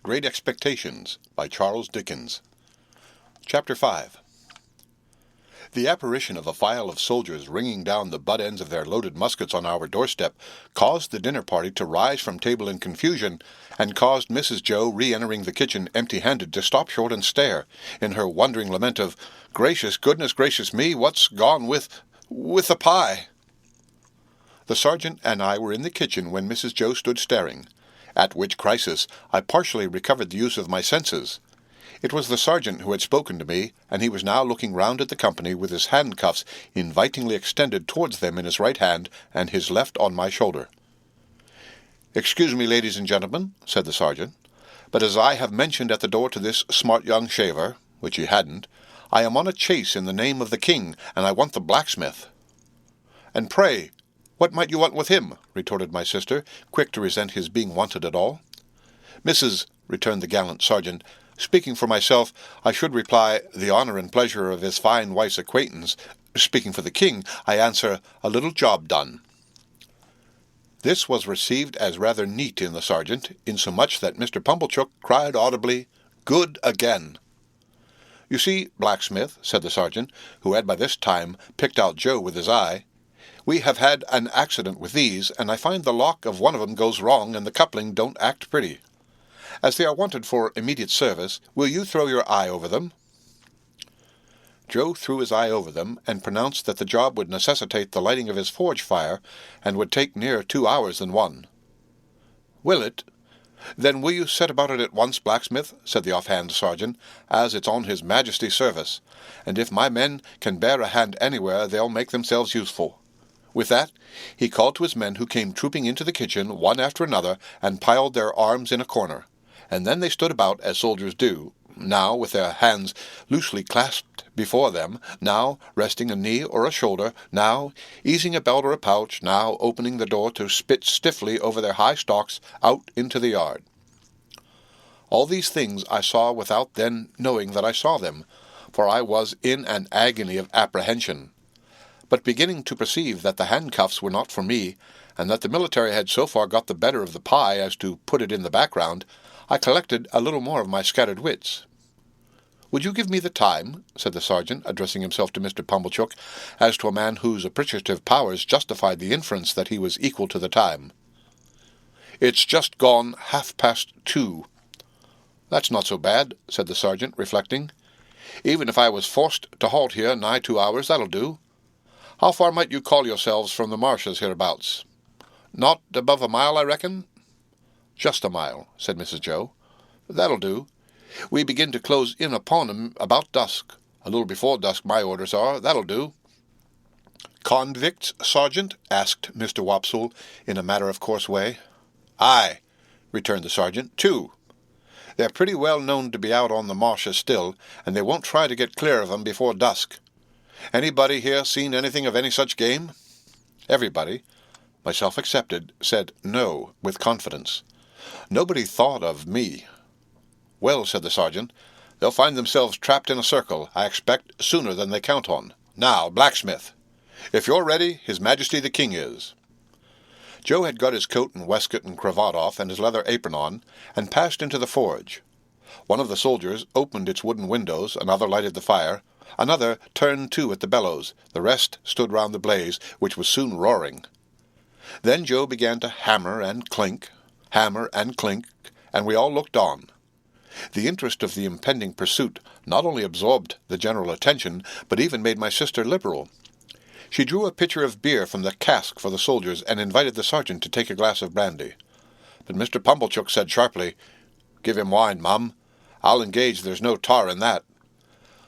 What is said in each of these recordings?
Great Expectations by Charles Dickens. Chapter 5. The apparition of a file of soldiers ringing down the butt ends of their loaded muskets on our doorstep caused the dinner party to rise from table in confusion, and caused Mrs. Joe, re-entering the kitchen empty-handed, to stop short and stare, in her wondering lament of, "Gracious goodness gracious me, what's gone with the pie?" The sergeant and I were in the kitchen when Mrs. Joe stood staring, at which crisis I partially recovered the use of my senses. It was the sergeant who had spoken to me, and he was now looking round at the company with his handcuffs invitingly extended towards them in his right hand and his left on my shoulder. "Excuse me, ladies and gentlemen," said the sergeant, "but as I have mentioned at the door to this smart young shaver," which he hadn't, "I am on a chase in the name of the king, and I want the blacksmith." "And pray, what might you want with him?" retorted my sister, quick to resent his being wanted at all. "Mrs.," returned the gallant sergeant, "speaking for myself, I should reply, the honour and pleasure of his fine wife's acquaintance. Speaking for the king, I answer, a little job done." This was received as rather neat in the sergeant, insomuch that Mr. Pumblechook cried audibly, "Good again." "You see, blacksmith," said the sergeant, who had by this time picked out Joe with his eye, "we have had an accident with these, and I find the lock of one of 'em goes wrong, and the coupling don't act pretty. As they are wanted for immediate service, will you throw your eye over them?" Joe threw his eye over them, and pronounced that the job would necessitate the lighting of his forge fire, and would take nearer 2 hours than one. "Will it? Then will you set about it at once, blacksmith," said the offhand sergeant, "as it's on his Majesty's service, and if my men can bear a hand anywhere, they'll make themselves useful." With that, he called to his men, who came trooping into the kitchen, one after another, and piled their arms in a corner, and then they stood about as soldiers do, now with their hands loosely clasped before them, now resting a knee or a shoulder, now easing a belt or a pouch, now opening the door to spit stiffly over their high stalks out into the yard. All these things I saw without then knowing that I saw them, for I was in an agony of apprehension. But beginning to perceive that the handcuffs were not for me, and that the military had so far got the better of the pie as to put it in the background, I collected a little more of my scattered wits. "Would you give me the time?" said the sergeant, addressing himself to Mr. Pumblechook, as to a man whose appreciative powers justified the inference that he was equal to the time. "It's just gone 2:30. "That's not so bad," said the sergeant, reflecting. "Even if I was forced to halt here nigh 2 hours, that'll do. How far might you call yourselves from the marshes hereabouts? Not above a mile, I reckon?" "Just a mile," said Mrs. Joe. "That'll do. We begin to close in upon 'em about dusk. A little before dusk, my orders are. That'll do." "Convicts, sergeant?" asked Mr. Wopsle, in a matter-of-course way. "Aye," returned the sergeant, "2. They're pretty well known to be out on the marshes still, and they won't try to get clear of 'em before dusk. Anybody here seen anything of any such game?" Everybody, myself excepted, said no with confidence. Nobody thought of me. "Well," said the sergeant, "they'll find themselves trapped in a circle, I expect, sooner than they count on. Now, blacksmith, if you're ready, His Majesty the King is." Joe had got his coat and waistcoat and cravat off, and his leather apron on, and passed into the forge. One of the soldiers opened its wooden windows, another lighted the fire, another turned to at the bellows, the rest stood round the blaze, which was soon roaring. Then Joe began to hammer and clink, and we all looked on. The interest of the impending pursuit not only absorbed the general attention, but even made my sister liberal. She drew a pitcher of beer from the cask for the soldiers, and invited the sergeant to take a glass of brandy. But Mr. Pumblechook said sharply, "Give him wine, mum. I'll engage there's no tar in that."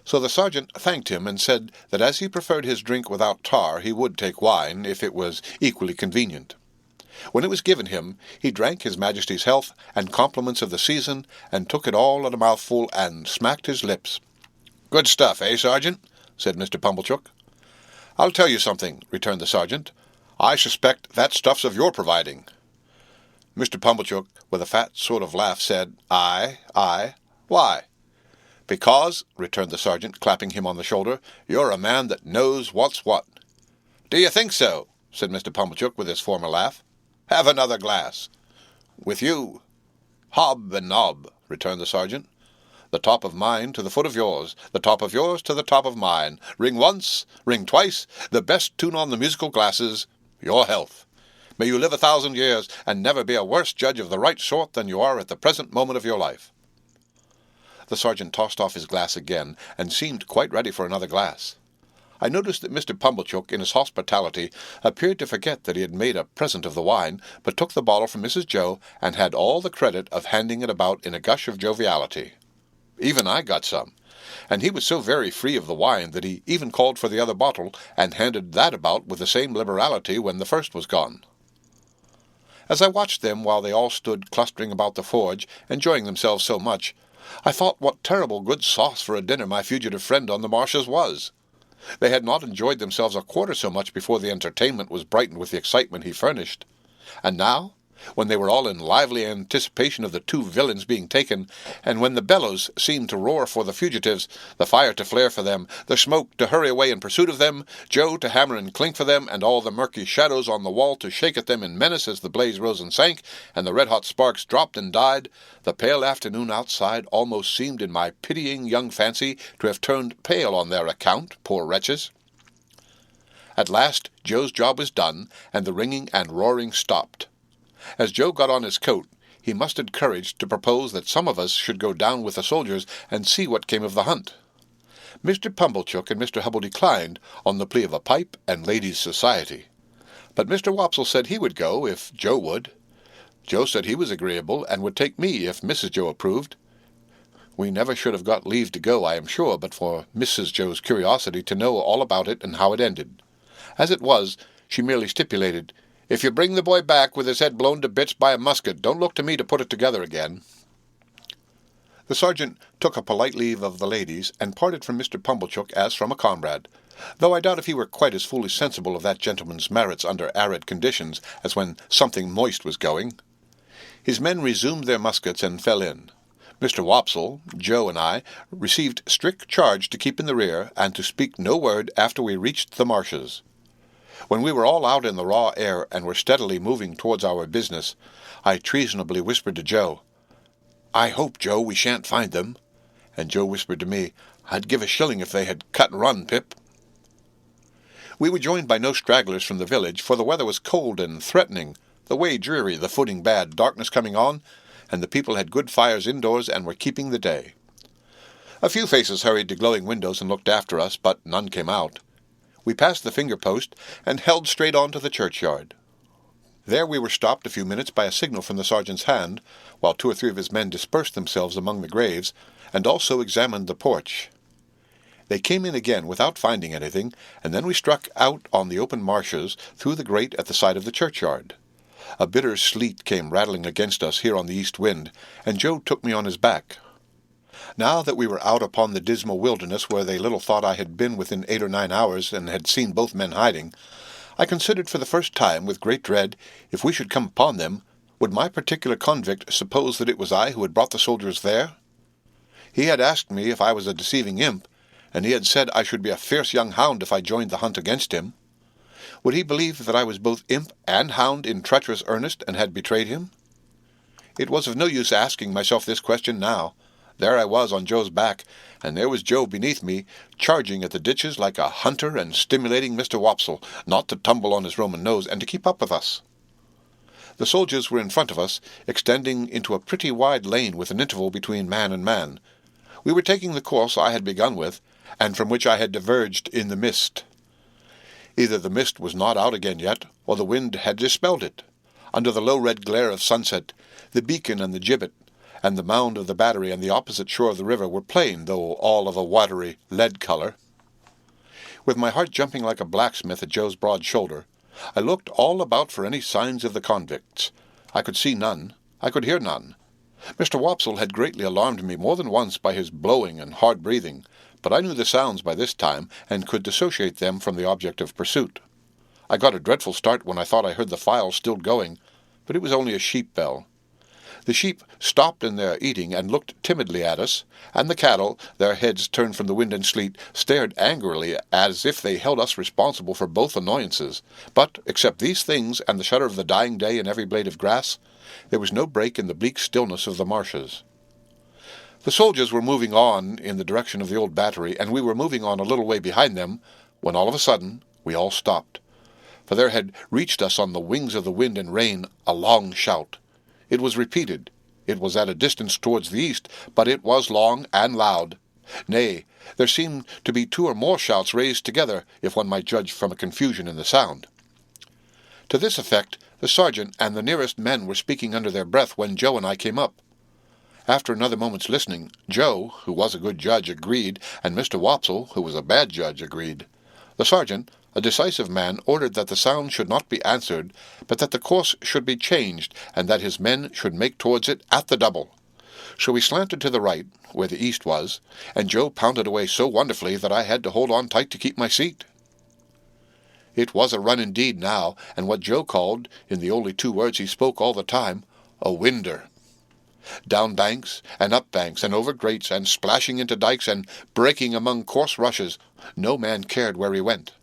So the sergeant thanked him, and said that as he preferred his drink without tar, he would take wine, if it was equally convenient. When it was given him, he drank His Majesty's health and compliments of the season, and took it all at a mouthful, and smacked his lips. "Good stuff, eh, sergeant?" said Mr. Pumblechook. "I'll tell you something," returned the sergeant. "I suspect that stuff's of your providing." Mr. Pumblechook, with a fat sort of laugh, said, "Aye, aye. Why?" "Because," returned the sergeant, clapping him on the shoulder, "you're a man that knows what's what." "Do you think so?" said Mr. Pumblechook, with his former laugh. "Have another glass." "With you." "Hob and nob," returned the sergeant. "The top of mine to the foot of yours, the top of yours to the top of mine. Ring once, ring twice, the best tune on the musical glasses, your health. May you live 1,000 years, and never be a worse judge of the right sort than you are at the present moment of your life." The sergeant tossed off his glass again, and seemed quite ready for another glass. I noticed that Mr. Pumblechook, in his hospitality, appeared to forget that he had made a present of the wine, but took the bottle from Mrs. Joe, and had all the credit of handing it about in a gush of joviality. Even I got some, and he was so very free of the wine that he even called for the other bottle, and handed that about with the same liberality when the first was gone. As I watched them while they all stood clustering about the forge, enjoying themselves so much, I thought what terrible good sauce for a dinner my fugitive friend on the marshes was. They had not enjoyed themselves a quarter so much before the entertainment was brightened with the excitement he furnished. And now, when they were all in lively anticipation of the two villains being taken, and when the bellows seemed to roar for the fugitives, the fire to flare for them, the smoke to hurry away in pursuit of them, Joe to hammer and clink for them, and all the murky shadows on the wall to shake at them in menace as the blaze rose and sank, and the red-hot sparks dropped and died, the pale afternoon outside almost seemed in my pitying young fancy to have turned pale on their account, poor wretches. At last Joe's job was done, and the ringing and roaring stopped. As Joe got on his coat, he mustered courage to propose that some of us should go down with the soldiers and see what came of the hunt. Mr. Pumblechook and Mr. Hubble declined, on the plea of a pipe and ladies' society. But Mr. Wopsle said he would go, if Joe would. Joe said he was agreeable, and would take me, if Mrs. Joe approved. We never should have got leave to go, I am sure, but for Mrs. Joe's curiosity to know all about it and how it ended. As it was, she merely stipulated, "If you bring the boy back with his head blown to bits by a musket, don't look to me to put it together again." The sergeant took a polite leave of the ladies, and parted from Mr. Pumblechook as from a comrade, though I doubt if he were quite as fully sensible of that gentleman's merits under arid conditions as when something moist was going. His men resumed their muskets and fell in. Mr. Wopsle, Joe, and I received strict charge to keep in the rear, and to speak no word after we reached the marshes. When we were all out in the raw air and were steadily moving towards our business, I treasonably whispered to Joe, "I hope, Joe, we shan't find them." And Joe whispered to me, "I'd give a shilling if they had cut and run, Pip." We were joined by no stragglers from the village, for the weather was cold and threatening, the way dreary, the footing bad, darkness coming on, and the people had good fires indoors and were keeping the day. A few faces hurried to glowing windows and looked after us, but none came out. We passed the finger-post, and held straight on to the churchyard. There we were stopped a few minutes by a signal from the sergeant's hand, while 2 or 3 of his men dispersed themselves among the graves, and also examined the porch. They came in again without finding anything, and then we struck out on the open marshes through the grate at the side of the churchyard. A bitter sleet came rattling against us here on the east wind, and Joe took me on his back. Now that we were out upon the dismal wilderness, where they little thought I had been within 8 or 9 hours, and had seen both men hiding, I considered for the first time, with great dread, if we should come upon them, would my particular convict suppose that it was I who had brought the soldiers there? He had asked me if I was a deceiving imp, and he had said I should be a fierce young hound if I joined the hunt against him. Would he believe that I was both imp and hound in treacherous earnest, and had betrayed him? It was of no use asking myself this question now. There I was on Joe's back, and there was Joe beneath me, charging at the ditches like a hunter and stimulating Mr. Wopsle not to tumble on his Roman nose and to keep up with us. The soldiers were in front of us, extending into a pretty wide lane with an interval between man and man. We were taking the course I had begun with, and from which I had diverged in the mist. Either the mist was not out again yet, or the wind had dispelled it. Under the low red glare of sunset, the beacon and the gibbet, and the mound of the battery and the opposite shore of the river were plain, though all of a watery lead colour. With my heart jumping like a blacksmith at Joe's broad shoulder, I looked all about for any signs of the convicts. I could see none. I could hear none. Mr. Wopsle had greatly alarmed me more than once by his blowing and hard breathing, but I knew the sounds by this time, and could dissociate them from the object of pursuit. I got a dreadful start when I thought I heard the file still going, but it was only a sheep bell. The sheep stopped in their eating and looked timidly at us, and the cattle, their heads turned from the wind and sleet, stared angrily as if they held us responsible for both annoyances. But, except these things and the shudder of the dying day in every blade of grass, there was no break in the bleak stillness of the marshes. The soldiers were moving on in the direction of the old battery, and we were moving on a little way behind them, when all of a sudden we all stopped. For there had reached us on the wings of the wind and rain a long shout. It was repeated. It was at a distance towards the east, but it was long and loud. Nay, there seemed to be 2 or more shouts raised together, if one might judge from a confusion in the sound. To this effect, the sergeant and the nearest men were speaking under their breath when Joe and I came up. After another moment's listening, Joe, who was a good judge, agreed, and Mr. Wopsle, who was a bad judge, agreed. The sergeant, a decisive man, ordered that the sound should not be answered, but that the course should be changed, and that his men should make towards it at the double. So we slanted to the right, where the east was, and Joe pounded away so wonderfully that I had to hold on tight to keep my seat. It was a run indeed now, and what Joe called, in the only 2 words he spoke all the time, a winder. Down banks, and up banks, and over grates, and splashing into dikes, and breaking among coarse rushes, no man cared where he went.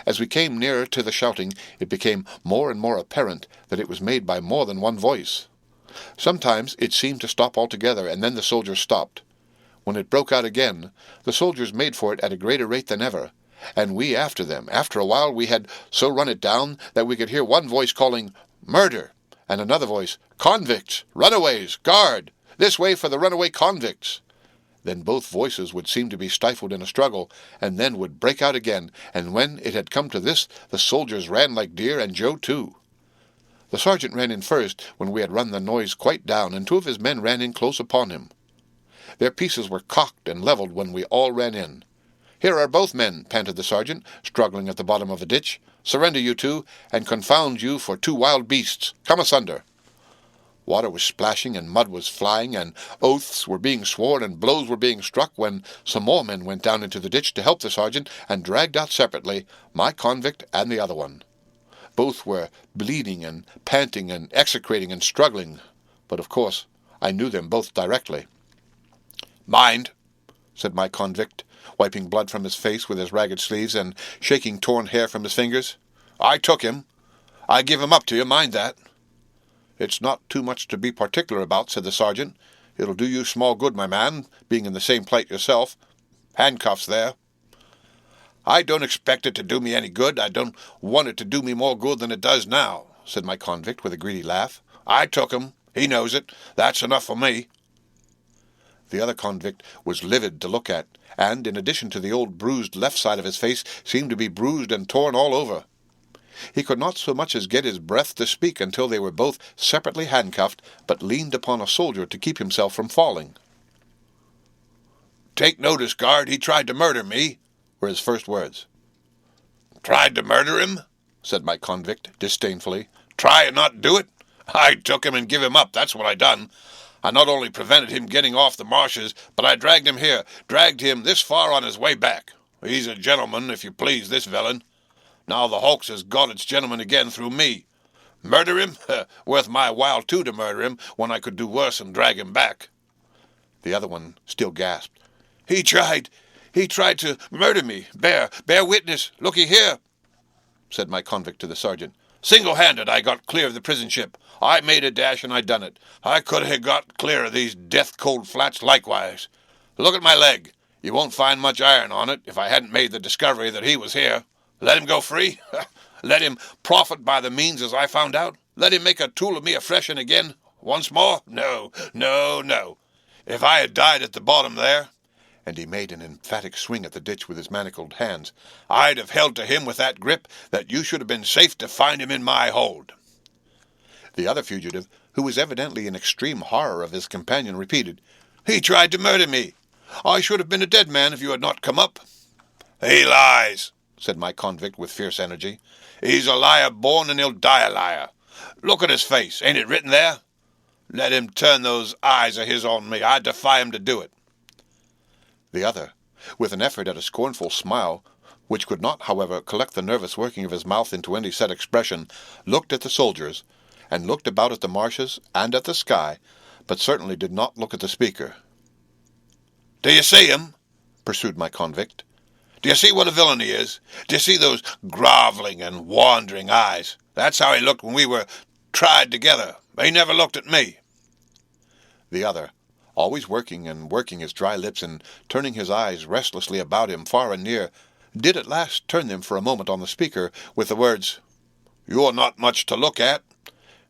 As we came nearer to the shouting, it became more and more apparent that it was made by more than one voice. Sometimes it seemed to stop altogether, and then the soldiers stopped. When it broke out again, the soldiers made for it at a greater rate than ever, and we after them. After a while we had so run it down that we could hear one voice calling, "Murder!" and another voice, "Convicts! Runaways! Guard! This way for the runaway convicts!" Then both voices would seem to be stifled in a struggle, and then would break out again, and when it had come to this, the soldiers ran like deer, and Joe too. The sergeant ran in first, when we had run the noise quite down, and 2 of his men ran in close upon him. Their pieces were cocked and levelled when we all ran in. "Here are both men," panted the sergeant, struggling at the bottom of a ditch. "Surrender, you 2, and confound you for 2 wild beasts. Come asunder." Water was splashing, and mud was flying, and oaths were being sworn, and blows were being struck, when some more men went down into the ditch to help the sergeant, and dragged out separately my convict and the other one. Both were bleeding and panting and execrating and struggling, but of course I knew them both directly. "Mind," said my convict, wiping blood from his face with his ragged sleeves and shaking torn hair from his fingers. "I took him. I give him up to you, mind that." "It's not too much to be particular about," said the sergeant. "It'll do you small good, my man, being in the same plight yourself. Handcuffs there." "I don't expect it to do me any good. I don't want it to do me more good than it does now," said my convict with a greedy laugh. "I took him. He knows it. That's enough for me." The other convict was livid to look at, and, in addition to the old bruised left side of his face, seemed to be bruised and torn all over. He could not so much as get his breath to speak until they were both separately handcuffed, but leaned upon a soldier to keep himself from falling. "Take notice, guard, he tried to murder me," were his first words. "Tried to murder him?" said my convict, disdainfully. "Try and not do it? I took him and give him up, that's what I done. I not only prevented him getting off the marshes, but I dragged him here, dragged him this far on his way back. He's a gentleman, if you please, this villain. Now the hulks has got its gentleman again through me. Murder him? Worth my while, too, to murder him, when I could do worse and drag him back." The other one still gasped. He tried to murder me. Bear witness, looky here," said my convict to the sergeant. "Single-handed I got clear of the prison ship. I made a dash and I done it. I could have got clear of these death-cold flats likewise. Look at my leg. You won't find much iron on it if I hadn't made the discovery that he was here. Let him go free? Let him profit by the means as I found out? Let him make a tool of me afresh and again? Once more? No. If I had died at the bottom there," and he made an emphatic swing at the ditch with his manacled hands, "I'd have held to him with that grip that you should have been safe to find him in my hold." The other fugitive, who was evidently in extreme horror of his companion, repeated, "He tried to murder me. I should have been a dead man if you had not come up." "He lies," said my convict with fierce energy. "He's a liar born, and he'll die a liar. Look at his face. Ain't it written there? Let him turn those eyes of his on me. I defy him to do it." The other, with an effort at a scornful smile, which could not, however, collect the nervous working of his mouth into any set expression, looked at the soldiers, and looked about at the marshes and at the sky, but certainly did not look at the speaker. "Do you see him?" pursued my convict. "Do you see what a villain he is? Do you see those grovelling and wandering eyes? That's how he looked when we were tried together. He never looked at me." The other, always working and working his dry lips and turning his eyes restlessly about him far and near, did at last turn them for a moment on the speaker with the words, "You're not much to look at,"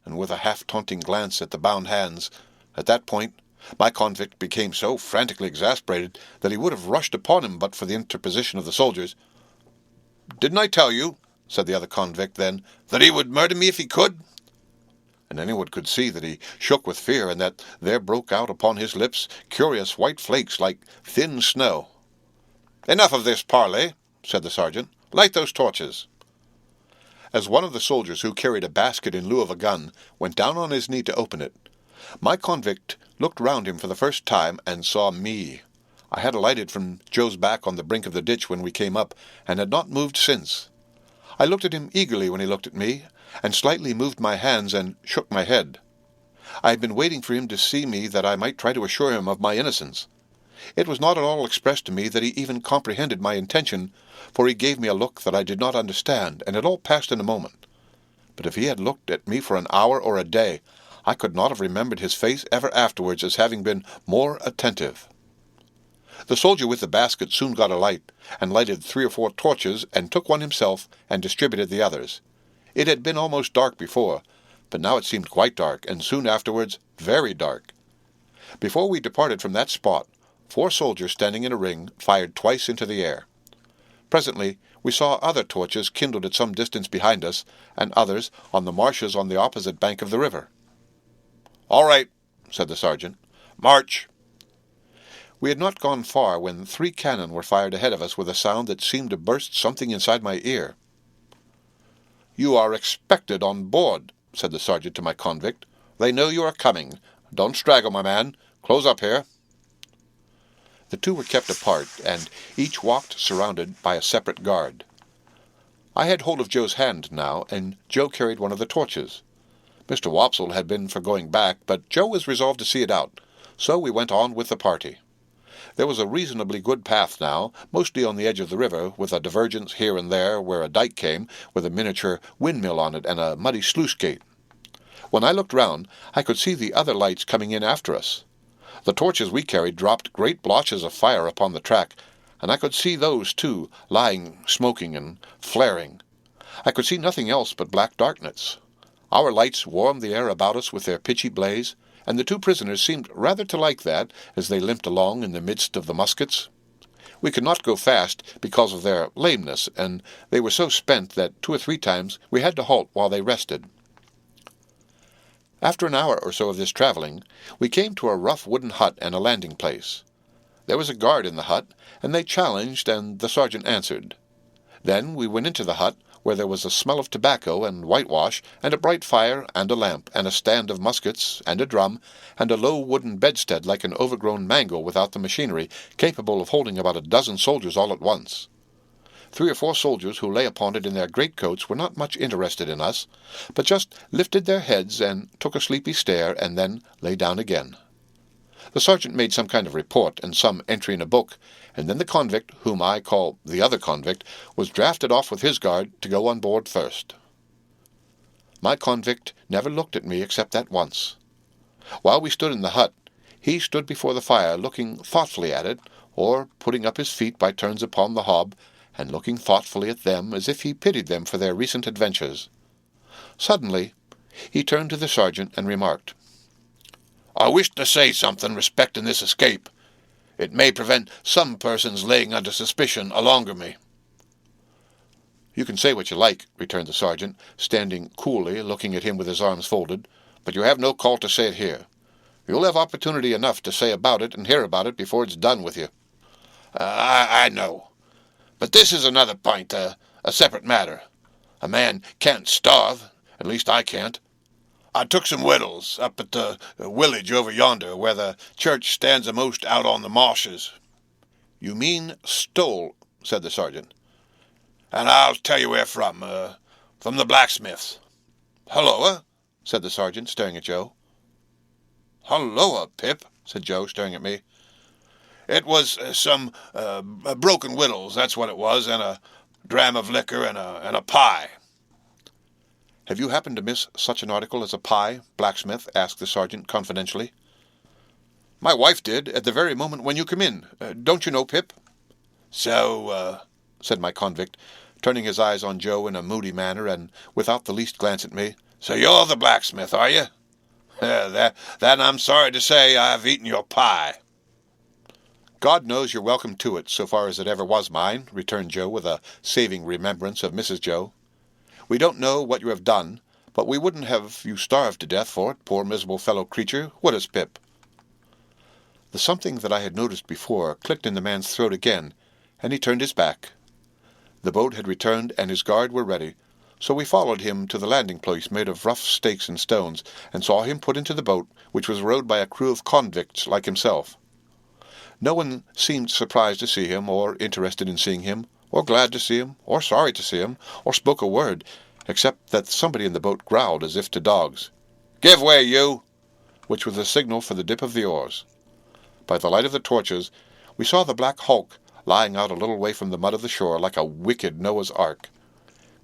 and with a half-taunting glance at the bound hands. At that point, my convict became so frantically exasperated that he would have rushed upon him but for the interposition of the soldiers. "Didn't I tell you," said the other convict then, "that he would murder me if he could?" And anyone could see that he shook with fear, and that there broke out upon his lips curious white flakes like thin snow. "Enough of this parley," said the sergeant. "Light those torches." As one of the soldiers who carried a basket in lieu of a gun went down on his knee to open it, my convict looked round him for the first time and saw me. I had alighted from Joe's back on the brink of the ditch when we came up, and had not moved since. I looked at him eagerly when he looked at me, and slightly moved my hands and shook my head. I had been waiting for him to see me that I might try to assure him of my innocence. It was not at all expressed to me that he even comprehended my intention, for he gave me a look that I did not understand, and it all passed in a moment. But if he had looked at me for an hour or a day, I could not have remembered his face ever afterwards as having been more attentive. The soldier with the basket soon got a light, and lighted 3 or 4 torches, and took one himself, and distributed the others. It had been almost dark before, but now it seemed quite dark, and soon afterwards very dark. Before we departed from that spot, 4 soldiers standing in a ring fired twice into the air. Presently we saw other torches kindled at some distance behind us, and others on the marshes on the opposite bank of the river. "All right," said the sergeant. "March." We had not gone far when 3 cannon were fired ahead of us with a sound that seemed to burst something inside my ear. "You are expected on board," said the sergeant to my convict. "They know you are coming. Don't straggle, my man. Close up here." The 2 were kept apart, and each walked surrounded by a separate guard. I had hold of Joe's hand now, and Joe carried one of the torches. Mr. Wopsle had been for going back, but Joe was resolved to see it out, so we went on with the party. There was a reasonably good path now, mostly on the edge of the river, with a divergence here and there where a dike came, with a miniature windmill on it and a muddy sluice gate. When I looked round, I could see the other lights coming in after us. The torches we carried dropped great blotches of fire upon the track, and I could see those, too, lying, smoking and flaring. I could see nothing else but black darkness. Our lights warmed the air about us with their pitchy blaze, and the 2 prisoners seemed rather to like that as they limped along in the midst of the muskets. We could not go fast because of their lameness, and they were so spent that 2 or 3 times we had to halt while they rested. After an hour or so of this travelling, we came to a rough wooden hut and a landing place. There was a guard in the hut, and they challenged, and the sergeant answered. Then we went into the hut, where there was a smell of tobacco and whitewash, and a bright fire, and a lamp, and a stand of muskets, and a drum, and a low wooden bedstead like an overgrown mango without the machinery, capable of holding about 12 soldiers all at once. 3 or 4 soldiers who lay upon it in their greatcoats were not much interested in us, but just lifted their heads and took a sleepy stare, and then lay down again. The sergeant made some kind of report, and some entry in a book, and then the convict, whom I call the other convict, was drafted off with his guard to go on board first. My convict never looked at me except that once. While we stood in the hut, he stood before the fire, looking thoughtfully at it, or putting up his feet by turns upon the hob, and looking thoughtfully at them as if he pitied them for their recent adventures. Suddenly he turned to the sergeant and remarked, "I wish to say something respecting this escape. It may prevent some persons laying under suspicion alonger me." "You can say what you like," returned the sergeant, standing coolly, looking at him with his arms folded, "but you have no call to say it here. You'll have opportunity enough to say about it and hear about it before it's done with you." I know. But this is another point, a separate matter. A man can't starve, at least I can't. I took some wittles up at the village over yonder, where the church stands a'most out on the marshes." "You mean stole," said the sergeant. "And I'll tell you where from the blacksmith's." "Hulloa," said the sergeant, staring at Joe. "Hulloa, Pip," said Joe, staring at me. "It was some broken wittles, that's what it was, and a dram of liquor and a pie." "Have you happened to miss such an article as a pie, blacksmith?" asked the sergeant confidentially. My wife did, at the very moment when you come in. Don't you know, Pip?" "So," said my convict, turning his eyes on Joe in a moody manner, and without the least glance at me. "So you're the blacksmith, are you? Then I'm sorry to say I've eaten your pie." "God knows you're welcome to it, so far as it ever was mine," returned Joe, with a saving remembrance of Mrs. Joe. "We don't know what you have done, but we wouldn't have you starved to death for it, poor miserable fellow creature, would us, Pip?" The something that I had noticed before clicked in the man's throat again, and he turned his back. The boat had returned, and his guard were ready, so we followed him to the landing place made of rough stakes and stones, and saw him put into the boat, which was rowed by a crew of convicts like himself. No one seemed surprised to see him, or interested in seeing him, or glad to see him, or sorry to see him, or spoke a word, except that somebody in the boat growled as if to dogs, "Give way, you!" which was the signal for the dip of the oars. By the light of the torches, we saw the black hulk lying out a little way from the mud of the shore like a wicked Noah's Ark.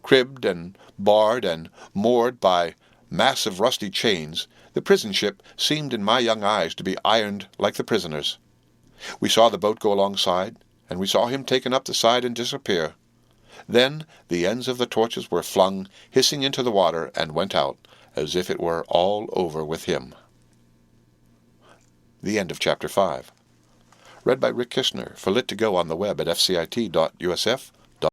Cribbed and barred and moored by massive rusty chains, the prison ship seemed in my young eyes to be ironed like the prisoners. We saw the boat go alongside, and we saw him taken up the side and disappear. Then the ends of the torches were flung hissing into the water and went out, as if it were all over with him. The end of Chapter 5. Read by Rick Kishner for Lit2Go on the web at fcit.usf